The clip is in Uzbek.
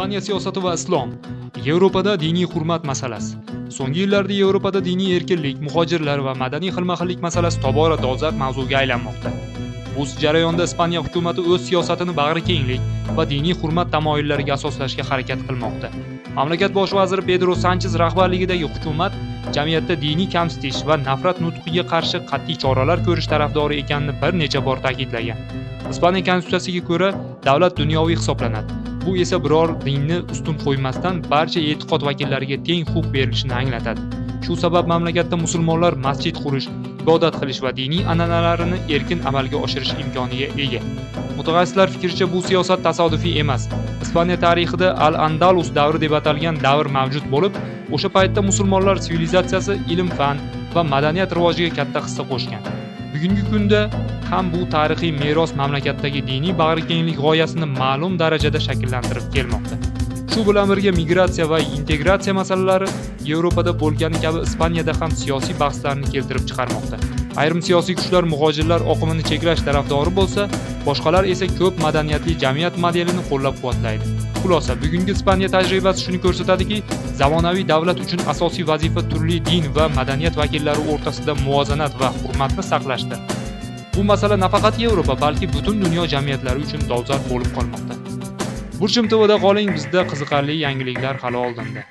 Ispaniya siyosati va islom. Yevropada diniy hurmat masalasi. So'nggi yillarda Yevropada diniy erkinlik, muhojirlar va madaniy xilma-xillik masalasi tobora dolzarb mavzuga aylanmoqda. Bu jarayonda Ispaniya hukumati o'z siyosatini bag'rikenglik va diniy hurmat tamoyillariga asoslashga harakat qilmoqda. Mamlakat bosh vaziri Pedro Sanchez rahbarligidagi hukumat jamiyatda diniy kamsitish va nafrat nutqiga qarshi qat'iy choralar ko'rish tarafdori ekanini bir necha bor ta'kidlagan. Ispaniya konstitutsiyasiga ko'ra, davlat dunyoviy hisoblanadi. Bu esa biror dinni ustun qo'ymasdan barcha e'tiqod vakillariga teng huquq berilishini anglatadi. Shu sabab mamlakatda musulmonlar masjid qurish, ibodat qilish va diniy an'analarini erkin amalga oshirish imkoniga ega. Mutaxassislar fikricha, bu siyosat tasodifiy emas. Ispaniya tarixida Al-Andalus davri deb atalgan davr mavjud bo'lib, o'sha paytda musulmonlar sivilizatsiyasi, ilm-fan va madaniyat rivojiga katta hissa qo'shgan. Bugungi kunda ham bu tarixiy meros mamlakatdagi diniy bag'rikenglik g'oyasini ma'lum darajada shakllantirib kelmoqda. Shu bilan birga migratsiya va integratsiya masalalari Yevropada bo'lgani kabi Ispaniyada ham siyosiy bahslarni keltirib chiqarmoqda. Ayrim siyosiy kuchlar muhojirlar oqimini cheklash tarafdori bo'lsa, boshqalar esa ko'p madaniyatli jamiyat modelini qo'llab-quvvatlaydi. Xulosa, bugungi Ispaniya tajribasi shuni ko'rsatadiki, zamonaviy davlat uchun asosiy vazifa turli din va madaniyat vakillari o'rtasida muvozanat va hurmatni saqlashdir. Bu masala nafaqat Yevropa, balki butun dunyo jamiyatlari uchun dolzarb bo'lib qolmoqda. Burchim TV'da qoling, bizda qiziqarli yangiliklar hali oldinda.